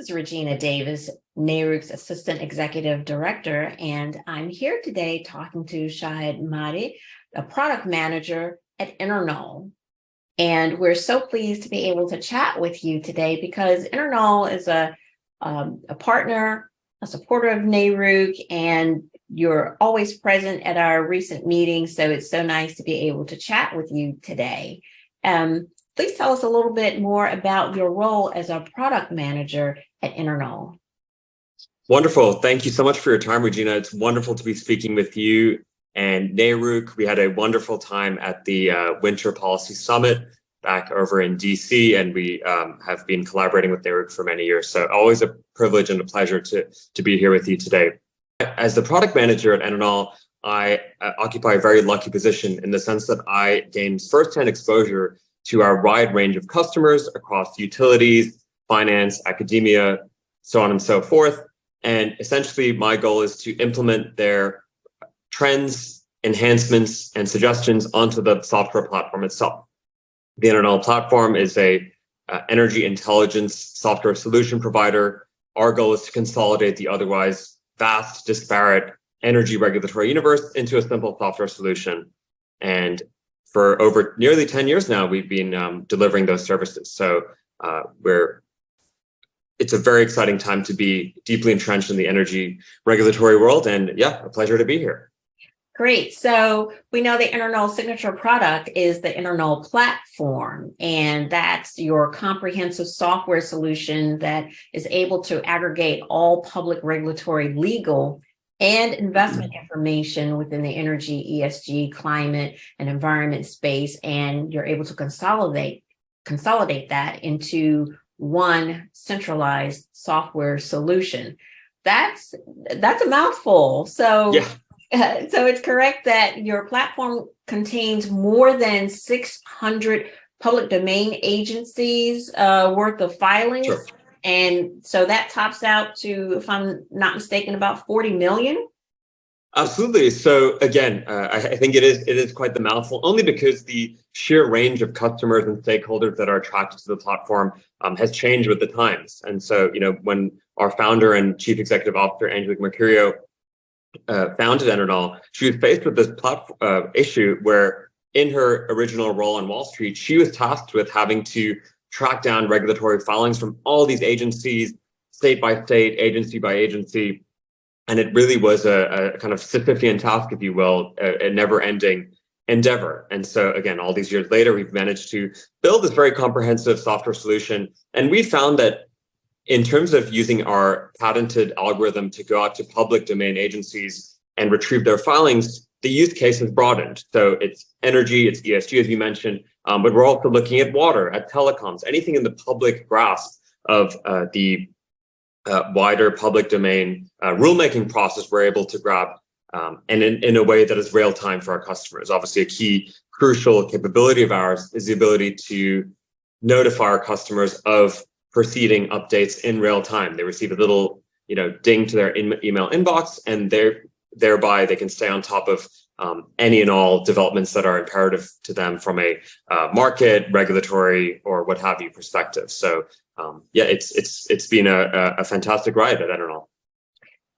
is Regina Davis, NARUC's Assistant Executive Director, and I'm here today talking to Shahid Mahdi, a product manager at EnerKnol. And we're so pleased to be able to chat with you today because EnerKnol is a partner, a supporter of NARUC, and you're always present at our recent meetings. So it's so nice to be able to chat with you today. Please tell us a little bit more about your role as a product manager at EnerKnol. Wonderful. Thank you so much for your time, Regina. It's wonderful to be speaking with you and NARUC. We had a wonderful time at the Winter Policy Summit back over in DC, and we have been collaborating with NARUC for many years. So always a privilege and a pleasure to be here with you today. As the product manager at EnerKnol, I occupy a very lucky position in the sense that I gained firsthand exposure to our wide range of customers across utilities, finance, academia, so on and so forth. And essentially, my goal is to implement their trends, enhancements, and suggestions onto the software platform itself. The EnerKnol Platform is a energy intelligence software solution provider. Our goal is to consolidate the otherwise vast, disparate energy regulatory universe into a simple software solution. And for over nearly 10 years now, we've been delivering those services. So it's a very exciting time to be deeply entrenched in the energy regulatory world. And yeah, a pleasure to be here. Great. So we know the EnerKnol signature product is the EnerKnol Platform, and that's your comprehensive software solution that is able to aggregate all public regulatory, legal, and investment information within the energy, ESG, climate, and environment space, and you're able to consolidate that into one centralized software solution. That's a mouthful. So, yeah. So it's correct that your platform contains more than 600 public domain agencies worth of filings. Sure. And so that tops out to, if I'm not mistaken, about 40 million. Absolutely. So again, I think it is quite the mouthful, only because the sheer range of customers and stakeholders that are attracted to the platform has changed with the times. And so, when our founder and chief executive officer, Angelique Mercurio, founded EnerKnol, she was faced with this issue where in her original role on Wall Street, she was tasked with having to track down regulatory filings from all these agencies, state by state, agency by agency. And it really was a kind of Sisyphean task, if you will, a never-ending endeavor. And so again, all these years later, we've managed to build this very comprehensive software solution. And we found that in terms of using our patented algorithm to go out to public domain agencies and retrieve their filings, the use case has broadened. So it's energy, it's ESG, as you mentioned, but we're also looking at water, at telecoms, anything in the public grasp of the wider public domain rulemaking process we're able to grab, and in a way that is real time for our customers. Obviously, a key crucial capability of ours is the ability to notify our customers of proceeding updates in real time. They receive a little ding to their email inbox, and thereby they can stay on top of any and all developments that are imperative to them from a market, regulatory, or what have you perspective. So yeah, it's been a fantastic ride at EnerKnol.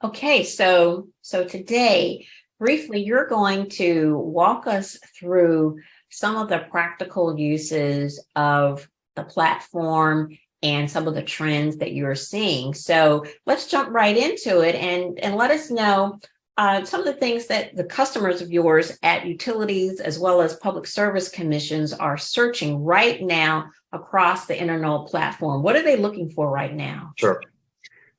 Okay, so today, briefly, you're going to walk us through some of the practical uses of the platform and some of the trends that you're seeing. So let's jump right into it and let us know some of the things that the customers of yours at utilities as well as public service commissions are searching right now across the EnerKnol platform. What are they looking for right now? Sure.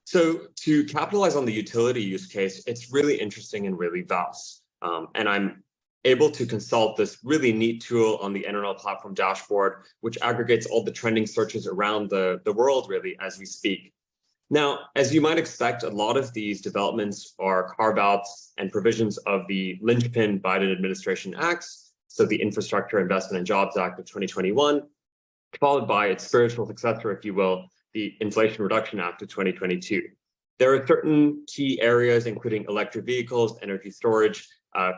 So to capitalize on the utility use case, it's really interesting and really vast. And I'm able to consult this really neat tool on the EnerKnol Platform dashboard, which aggregates all the trending searches around the world, really, as we speak. Now, as you might expect, a lot of these developments are carve-outs and provisions of the linchpin Biden administration acts, so the Infrastructure Investment and Jobs Act of 2021, followed by its spiritual successor, if you will, the Inflation Reduction Act of 2022. There are certain key areas, including electric vehicles, energy storage,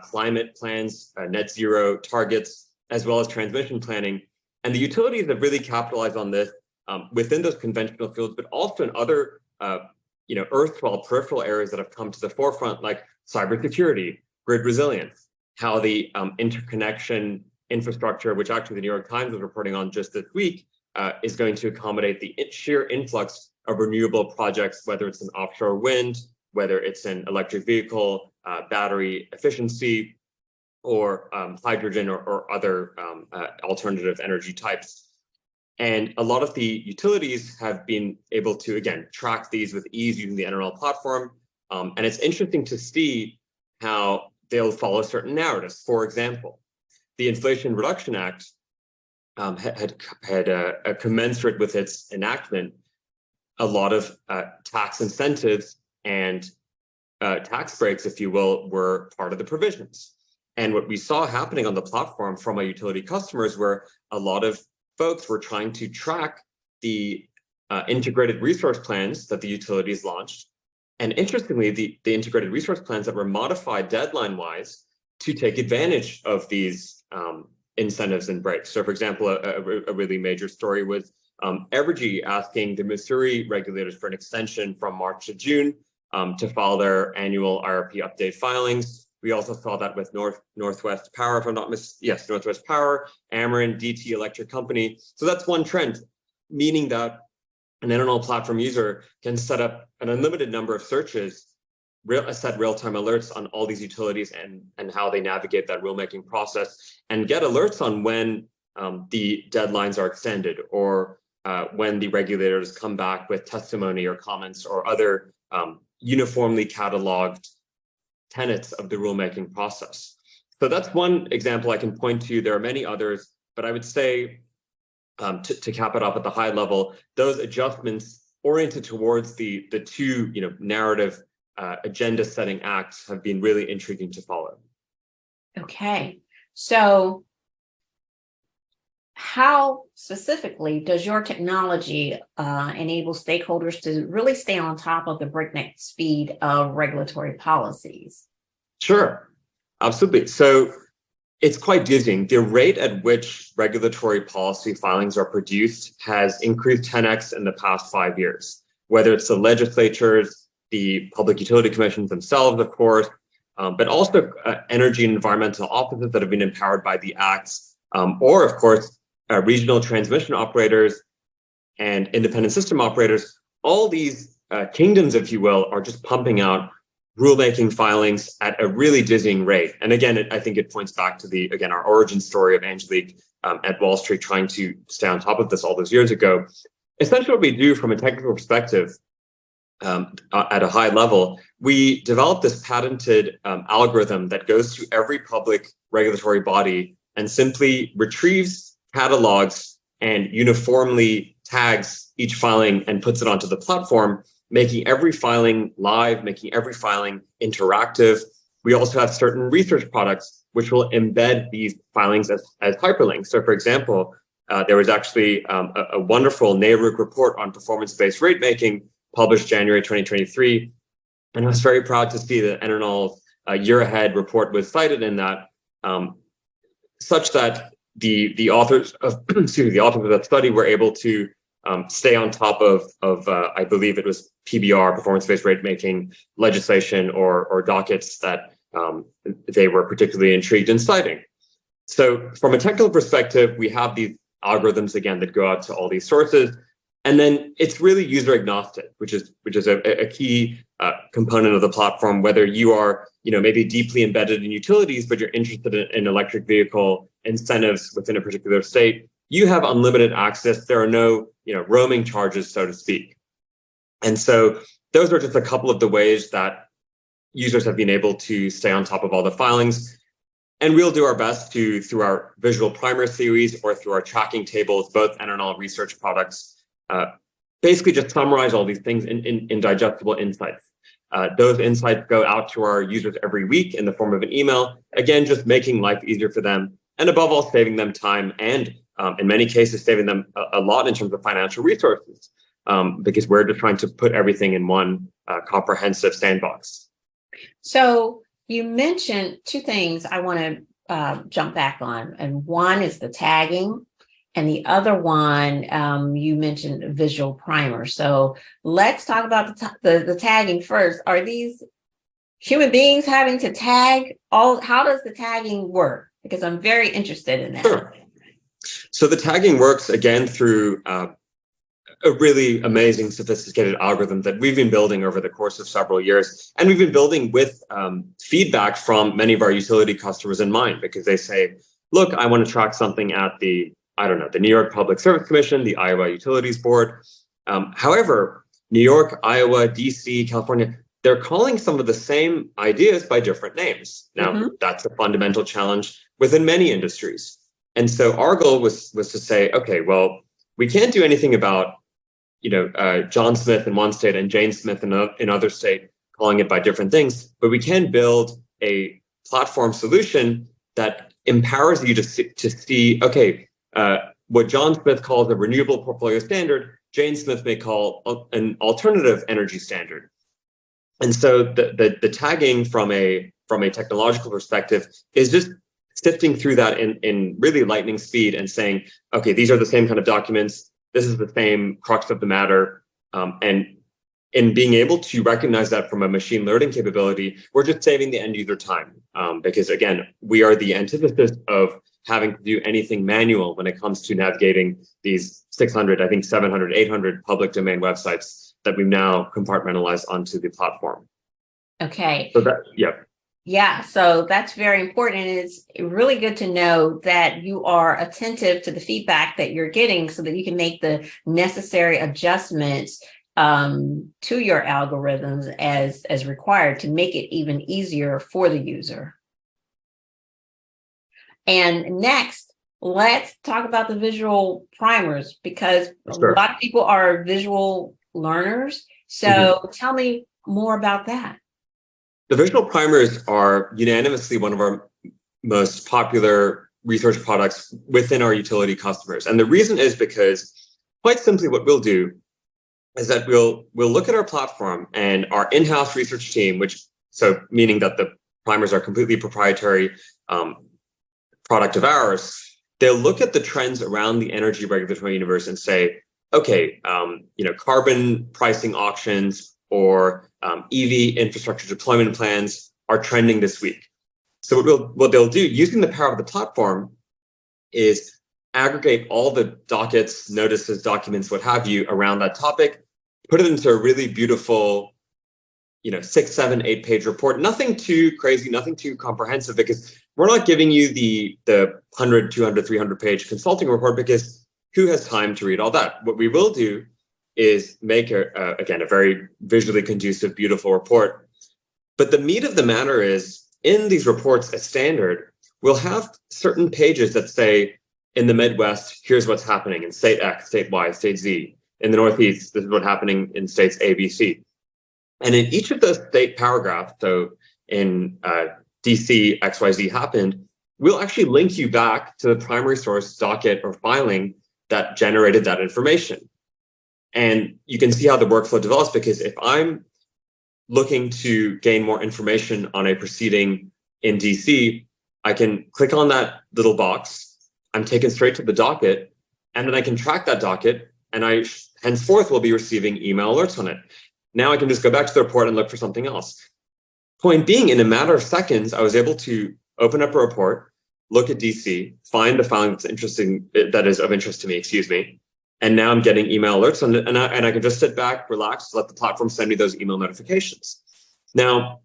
climate plans, net zero targets, as well as transmission planning. And the utilities have really capitalized on this within those conventional fields, but also in other, erstwhile peripheral areas that have come to the forefront, like cybersecurity, grid resilience, how the interconnection infrastructure, which actually the New York Times was reporting on just this week, is going to accommodate the sheer influx of renewable projects, whether it's in offshore wind, whether it's in electric vehicle, battery efficiency, or hydrogen or other alternative energy types. And a lot of the utilities have been able to, again, track these with ease using the EnerKnol platform. And it's interesting to see how they'll follow certain narratives. For example, the Inflation Reduction Act had commensurate with its enactment a lot of tax incentives and tax breaks, if you will, were part of the provisions. And what we saw happening on the platform from our utility customers were a lot of folks were trying to track the integrated resource plans that the utilities launched. And interestingly, the integrated resource plans that were modified deadline-wise to take advantage of these incentives and breaks. So for example, a really major story was Evergy asking the Missouri regulators for an extension from March to June to file their annual IRP update filings. We also saw that with Northwest Power, if I'm not Northwest Power, Ameren, DT Electric Company. So that's one trend, meaning that an EnerKnol platform user can set up an unlimited number of searches, set real-time alerts on all these utilities and how they navigate that rulemaking process, and get alerts on when the deadlines are extended or when the regulators come back with testimony or comments or other uniformly cataloged tenets of the rulemaking process. So that's one example I can point to. There are many others, but I would say to cap it off at the high level, those adjustments oriented towards the two narrative agenda-setting acts have been really intriguing to follow. Okay, so how specifically does your technology enable stakeholders to really stay on top of the breakneck speed of regulatory policies? Sure, absolutely. So it's quite dizzying. The rate at which regulatory policy filings are produced has increased 10x in the past 5 years, whether it's the legislatures, the public utility commissions themselves, of course, but also energy and environmental offices that have been empowered by the acts, or of course, regional transmission operators and independent system operators. All these kingdoms, if you will, are just pumping out rulemaking filings at a really dizzying rate. And again, I think it points back to our origin story of Angelique at Wall Street trying to stay on top of this all those years ago. Essentially what we do from a technical perspective at a high level, we developed this patented algorithm that goes through every public regulatory body and simply retrieves, catalogs, and uniformly tags each filing and puts it onto the platform, making every filing live, making every filing interactive. We also have certain research products which will embed these filings as hyperlinks. So for example, there was actually a wonderful NARUC report on performance-based rate making published January 2023. And I was very proud to see that EnerKnol's year ahead report was cited in that, such that the authors of that study were able to stay on top of I believe it was PBR, performance-based rate making legislation or dockets that they were particularly intrigued in citing. So from a technical perspective, we have these algorithms again that go out to all these sources, and then it's really user agnostic, which is a key component of the platform. Whether you are maybe deeply embedded in utilities, but you're interested in electric vehicle incentives within a particular state, you have unlimited access. There are no roaming charges, so to speak. And so those are just a couple of the ways that users have been able to stay on top of all the filings. And we'll do our best to, through our visual primer series or through our tracking tables, both EnerKnol research products, basically just summarize all these things in digestible insights. Those insights go out to our users every week in the form of an email, again, just making life easier for them, and above all, saving them time and in many cases, saving them a lot in terms of financial resources, because we're just trying to put everything in one comprehensive sandbox. So you mentioned two things I want to jump back on, and one is the tagging, And the other one, you mentioned visual primer. So let's talk about the tagging first. Are these human beings having to tag all? How does the tagging work? Because I'm very interested in that. Sure. So the tagging works again through a really amazing, sophisticated algorithm that we've been building over the course of several years. And we've been building with feedback from many of our utility customers in mind, because they say, look, I want to track something at the New York Public Service Commission, the Iowa Utilities Board. However, New York, Iowa, DC, California, they're calling some of the same ideas by different names. Now, that's a fundamental challenge within many industries. And so our goal was to say, okay, well, we can't do anything about John Smith in one state and Jane Smith in another state calling it by different things, but we can build a platform solution that empowers you to see, okay, what John Smith calls a renewable portfolio standard, Jane Smith may call an alternative energy standard. And so the tagging from a technological perspective is just sifting through that in really lightning speed and saying, okay, these are the same kind of documents. This is the same crux of the matter. And in being able to recognize that from a machine learning capability, we're just saving the end user time. Because again, we are the antithesis of having to do anything manual when it comes to navigating these 600, I think 700, 800 public domain websites that we've now compartmentalized onto the platform. Okay. So that, yeah. Yeah, so that's very important. And it's really good to know that you are attentive to the feedback that you're getting so that you can make the necessary adjustments to your algorithms as required to make it even easier for the user. And next, let's talk about the visual primers, because Sure. A lot of people are visual learners. So tell me more about that. The visual primers are unanimously one of our most popular research products within our utility customers. And the reason is because, quite simply, what we'll do is that we'll look at our platform, and our in-house research team, meaning that the primers are completely proprietary product of ours, they'll look at the trends around the energy regulatory universe and say, okay, carbon pricing auctions or EV infrastructure deployment plans are trending this week. So what they'll do, using the power of the platform, is aggregate all the dockets, notices, documents, what have you, around that topic, put it into a really beautiful, 6, 7, 8 page report. Nothing too crazy, nothing too comprehensive, because we're not giving you the 100, 200, 300 page consulting report, because who has time to read all that? What we will do is make a very visually conducive, beautiful report. But the meat of the matter is, in these reports as standard, we'll have certain pages that say, in the Midwest, here's what's happening in state X, state Y, state Z. In the Northeast, this is what's happening in states A, B, C. And in each of those state paragraphs, so in DC, XYZ happened, we'll actually link you back to the primary source docket or filing that generated that information. And you can see how the workflow develops, because if I'm looking to gain more information on a proceeding in DC, I can click on that little box. I'm taken straight to the docket, and then I can track that docket, and I henceforth will be receiving email alerts on it. Now I can just go back to the report and look for something else. Point being, in a matter of seconds, I was able to open up a report, look at DC, find the filing that is of interest to me, and now I'm getting email alerts on it, and I can just sit back, relax, let the platform send me those email notifications. Now,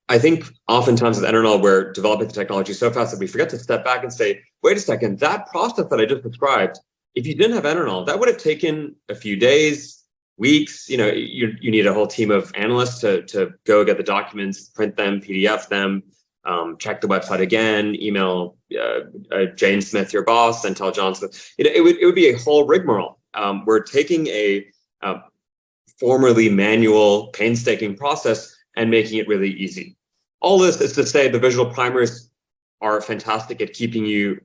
I think oftentimes with EnerKnol, we're developing the technology so fast that we forget to step back and say, wait a second, that process that I just described, if you didn't have EnerKnol, that would have taken a few days, weeks. You need a whole team of analysts to go get the documents, print them, PDF them, check the website again, email Jane Smith, your boss, and tell John Smith. It would be a whole rigmarole. We're taking a formerly manual, painstaking process and making it really easy. All this is to say the visual primers are fantastic at keeping you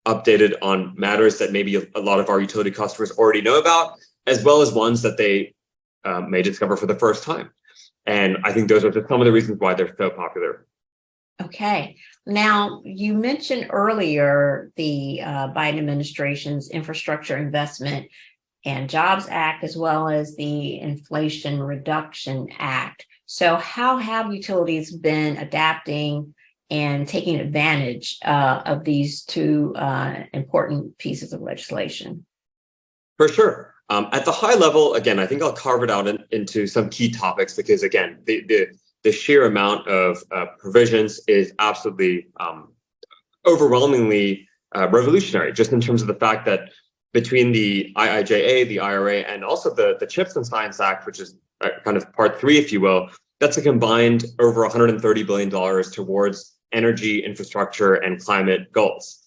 updated on matters that maybe a lot of our utility customers already know about, as well as ones that they may discover for the first time. And I think those are just some of the reasons why they're so popular. Okay. Now, you mentioned earlier the Biden administration's Infrastructure Investment and Jobs Act, as well as the Inflation Reduction Act. So, how have utilities been adapting and taking advantage of these two important pieces of legislation? For sure. At the high level, again, I think I'll carve it out into some key topics because, again, the sheer amount of provisions is absolutely overwhelmingly revolutionary, just in terms of the fact that between the IIJA, the IRA, and also the CHIPS and Science Act, which is kind of part three, if you will, that's a combined over $130 billion towards energy, infrastructure, and climate goals.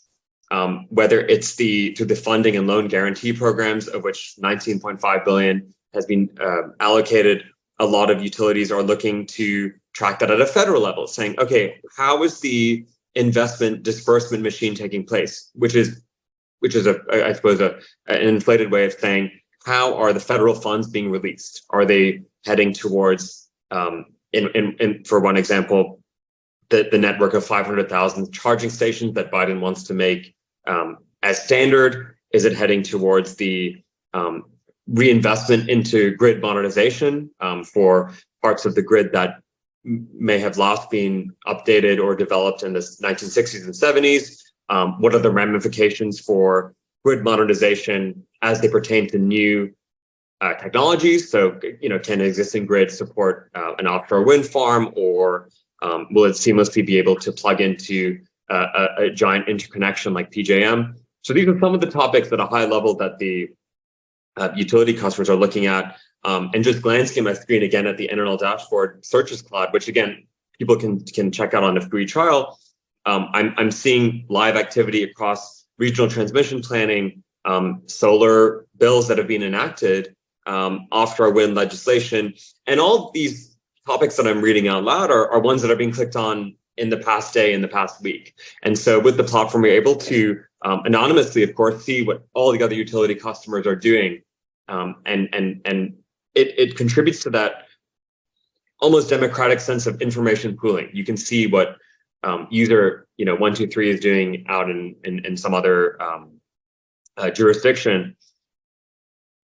Whether it's through the funding and loan guarantee programs, of which 19.5 billion has been allocated. A lot of utilities are looking to track that at a federal level, saying, okay, how is the investment disbursement machine taking place? Which is I suppose an inflated way of saying, how are the federal funds being released? Are they heading towards, for one example, the network of 500,000 charging stations that Biden wants to make as standard? Is it heading towards the reinvestment into grid modernization for parts of the grid that may have last been updated or developed in the 1960s and 70s? What are the ramifications for grid modernization as they pertain to new technologies? So, can an existing grid support an offshore wind farm, or will it seamlessly be able to plug into a giant interconnection like PJM? So these are some of the topics at a high level that the utility customers are looking at. And just glancing at my screen again at the EnerKnol dashboard searches cloud, which again, people can check out on a free trial. I'm seeing live activity across regional transmission planning, solar bills that have been enacted, offshore wind legislation, and all these topics that I'm reading out loud are ones that are being clicked on in the past day, in the past week. And so with the platform, we're able to anonymously, of course, see what all the other utility customers are doing. And it contributes to that almost democratic sense of information pooling. You can see what user 123 is doing out in some other jurisdiction.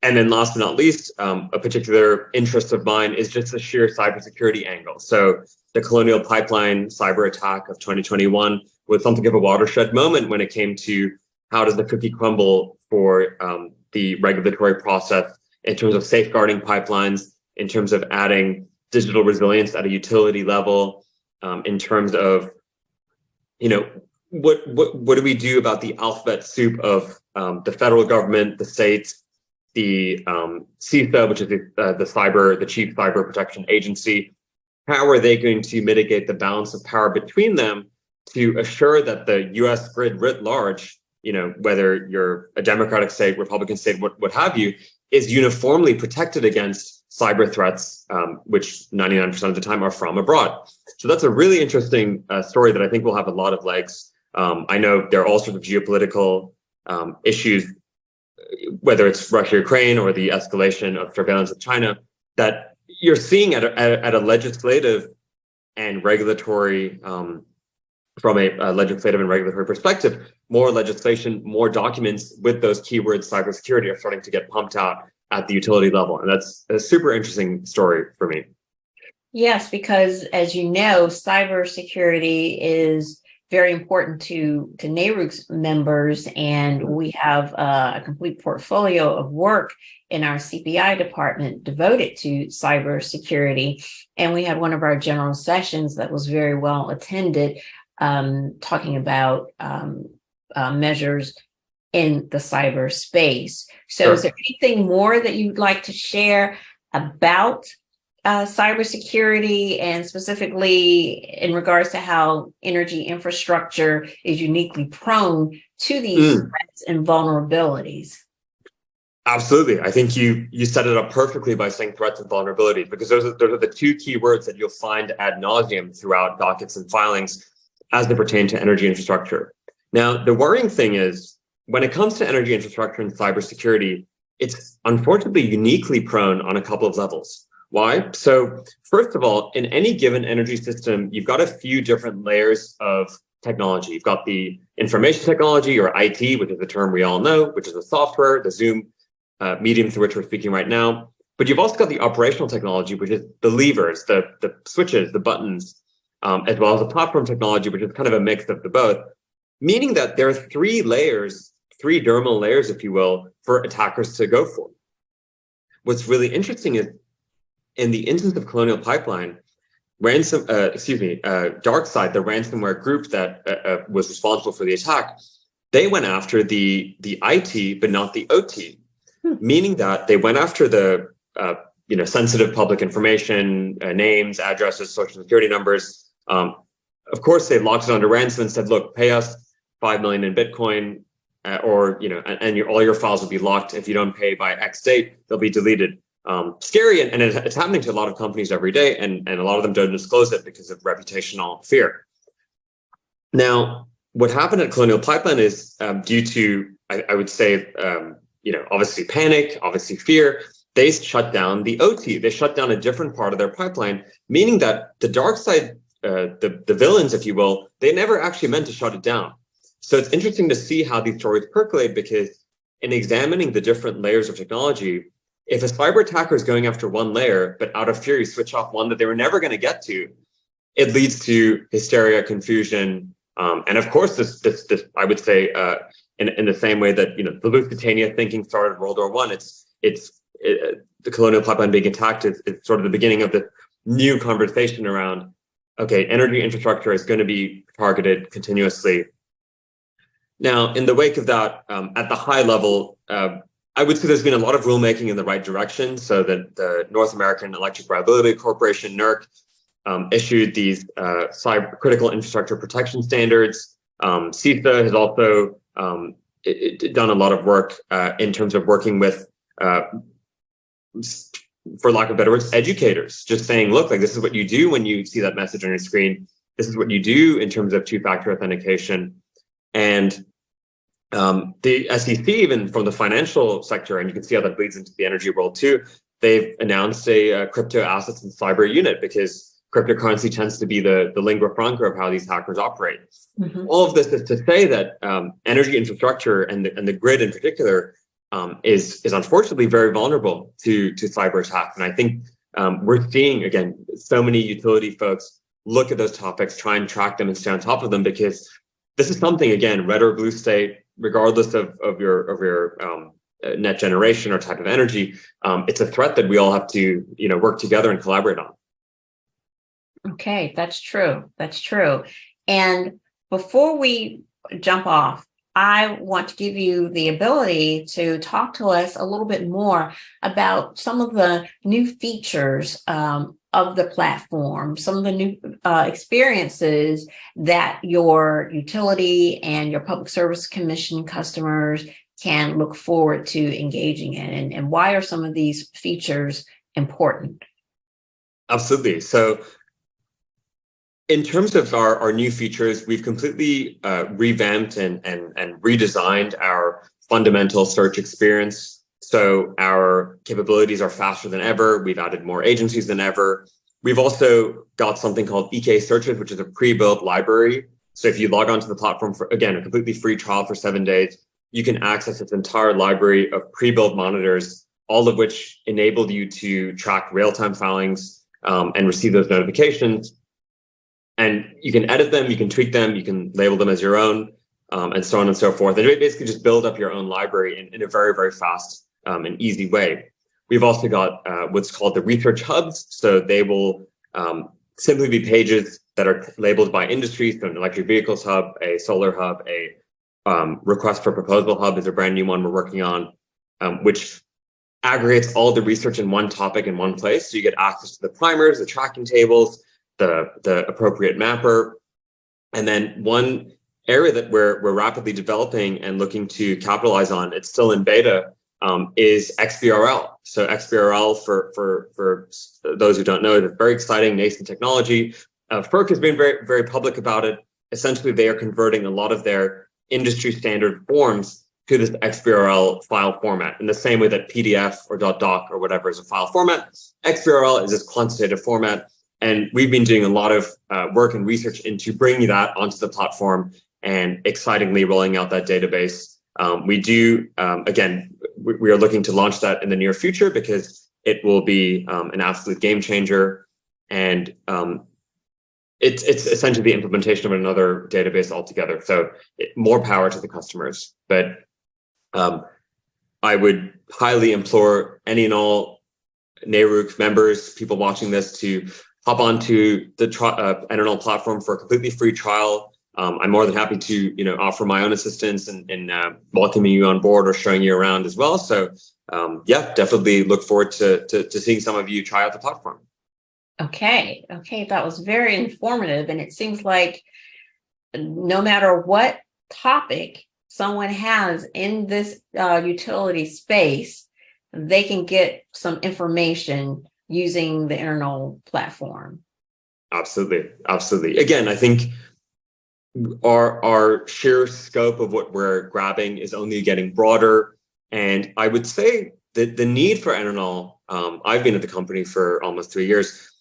And then last but not least, a particular interest of mine is just the sheer cybersecurity angle. So the Colonial Pipeline cyber attack of 2021 was something of a watershed moment when it came to how does the cookie crumble for the regulatory process in terms of safeguarding pipelines, in terms of adding digital resilience at a utility level, in terms of, what do we do about the alphabet soup of the federal government, the states, the CISA, which is the Chief Cyber Protection Agency. How are they going to mitigate the balance of power between them to assure that the U.S. grid writ large, whether you're a Democratic state, Republican state, what have you, is uniformly protected against cyber threats, which 99% of the time are from abroad. So that's a really interesting story that I think will have a lot of legs. I know there are all sorts of geopolitical issues, whether it's Russia, Ukraine, or the escalation of surveillance of China, that you're seeing at a legislative and regulatory, from a legislative and regulatory perspective, more legislation, more documents with those keywords, cybersecurity, are starting to get pumped out at the utility level. And that's a super interesting story for me. Yes, because as you know, cybersecurity is very important to NARUC's members, and we have a complete portfolio of work in our CPI department devoted to cybersecurity. And we had one of our general sessions that was very well attended, talking about measures in the cyberspace. So, Is there anything more that you'd like to share about cybersecurity, and specifically in regards to how energy infrastructure is uniquely prone to these threats and vulnerabilities? Absolutely. I think you set it up perfectly by saying threats and vulnerabilities, because those are the two key words that you'll find ad nauseum throughout dockets and filings as they pertain to energy infrastructure. Now, the worrying thing is, when it comes to energy infrastructure and cybersecurity, it's unfortunately uniquely prone on a couple of levels. Why? So first of all, in any given energy system, you've got a few different layers of technology. You've got the information technology, or IT, which is the term we all know, which is the software, the Zoom medium through which we're speaking right now. But you've also got the operational technology, which is the levers, the switches, the buttons, as well as the platform technology, which is kind of a mix of the both, meaning that there are three layers, three dermal layers, if you will, for attackers to go for. What's really interesting is, in the instance of Colonial Pipeline, DarkSide, the ransomware group that was responsible for the attack, they went after the IT, but not the OT, meaning that they went after the sensitive public information, names, addresses, social security numbers. Of course, they locked it under ransom and said, "Look, pay us $5 million in Bitcoin, all your files will be locked. If you don't pay by X date, they'll be deleted." Scary, and it's happening to a lot of companies every day, and a lot of them don't disclose it because of reputational fear. Now, what happened at Colonial Pipeline is due to, I would say, obviously panic, obviously fear, they shut down the OT. They shut down a different part of their pipeline, meaning that the dark side, the villains, if you will, they never actually meant to shut it down. So it's interesting to see how these stories percolate, because in examining the different layers of technology, if a cyber attacker is going after one layer, but out of fury switch off one that they were never going to get to, it leads to hysteria, confusion, and of course, this I would say, in the same way that the Lusitania thinking started World War I. The Colonial Pipeline being attacked is sort of the beginning of the new conversation around, okay, energy infrastructure is going to be targeted continuously. Now, in the wake of that, at the high level, I would say there's been a lot of rulemaking in the right direction. So that the North American Electric Reliability Corporation, NERC, issued these cyber critical infrastructure protection standards. CISA has also done a lot of work in terms of working with, for lack of better words, educators, just saying, look, like, this is what you do when you see that message on your screen. This is what you do in terms of two-factor authentication. And the SEC, even from the financial sector, and you can see how that bleeds into the energy world too, they've announced a crypto assets and cyber unit, because cryptocurrency tends to be the lingua franca of how these hackers operate. Mm-hmm. All of this is to say that energy infrastructure and the grid in particular is unfortunately very vulnerable to cyber attacks. And I think we're seeing, again, so many utility folks look at those topics, try and track them and stay on top of them, because this is something, again, red or blue state, regardless of your net generation or type of energy, it's a threat that we all have to work together and collaborate on. Okay, that's true. That's true. And before we jump off, I want to give you the ability to talk to us a little bit more about some of the new features of the platform, some of the new experiences that your utility and your Public Service Commission customers can look forward to engaging in, and why are some of these features important? Absolutely. So in terms of our new features, we've completely revamped and redesigned our fundamental search experience. So our capabilities are faster than ever. We've added more agencies than ever. We've also got something called EK Searches, which is a pre-built library. So if you log onto the platform for, again, a completely free trial for 7 days, you can access its entire library of pre-built monitors, all of which enable you to track real-time filings and receive those notifications. And you can edit them, you can tweak them, you can label them as your own, and so on and so forth. And basically just build up your own library in a very, very fast and easy way. We've also got what's called the research hubs. So they will simply be pages that are labeled by industry. So an electric vehicles hub, a solar hub, a request for proposal hub is a brand new one we're working on, which aggregates all the research in one topic in one place. So you get access to the primers, the tracking tables, the appropriate mapper. And then one area that we're rapidly developing and looking to capitalize on, it's still in beta, is XBRL. So XBRL, for those who don't know, is a very exciting nascent technology. FERC has been very, very public about it. Essentially, they are converting a lot of their industry standard forms to this XBRL file format. In the same way that PDF or .doc or whatever is a file format, XBRL is this quantitative format. And we've been doing a lot of work and research into bringing that onto the platform and excitingly rolling out that database. We are looking to launch that in the near future because it will be an absolute game changer. And it's essentially the implementation of another database altogether. So more power to the customers. But I would highly implore any and all NARUC members, people watching this, to hop onto the EnerKnol platform for a completely free trial. I'm more than happy to offer my own assistance and welcoming you on board or showing you around as well. So definitely look forward to seeing some of you try out the platform. Okay, that was very informative, and it seems like no matter what topic someone has in this utility space, they can get some information using the EnerKnol platform. Absolutely. Again, I think our sheer scope of what we're grabbing is only getting broader. And I would say that the need for EnerKnol, I've been at the company for almost 3 years,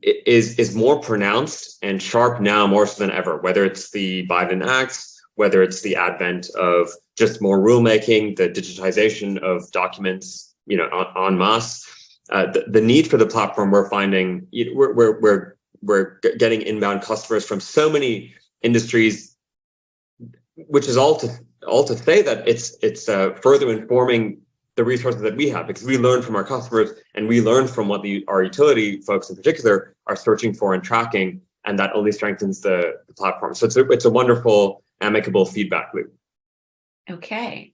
is more pronounced and sharp now more so than ever, whether it's the Biden Acts, whether it's the advent of just more rulemaking, the digitization of documents, en masse. The need for the platform, we're finding, we're getting inbound customers from so many industries, which is all to say that it's further informing the resources that we have, because we learn from our customers and we learn from what our utility folks in particular are searching for and tracking, and that only strengthens the platform. So it's a wonderful, amicable feedback loop. Okay.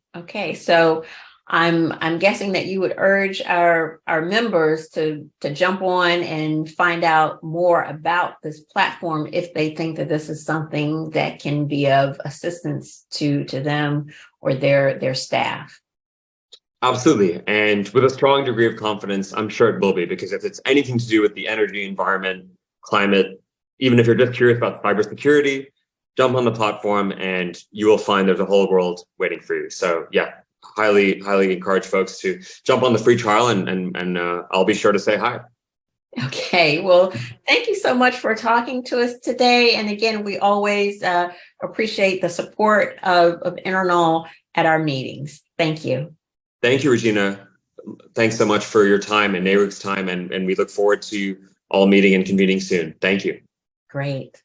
So I'm guessing that you would urge our members to jump on and find out more about this platform if they think that this is something that can be of assistance to them or their staff. Absolutely. And with a strong degree of confidence, I'm sure it will be, because if it's anything to do with the energy, environment, climate, even if you're just curious about cybersecurity, jump on the platform and you will find there's a whole world waiting for you. So highly encourage folks to jump on the free trial, and I'll be sure to say hi. Okay, well, thank you so much for talking to us today. And again, we always appreciate the support of EnerKnol at our meetings. Thank you. Thank you, Regina. Thanks so much for your time and NARUC's time, and we look forward to all meeting and convening soon. Thank you. Great.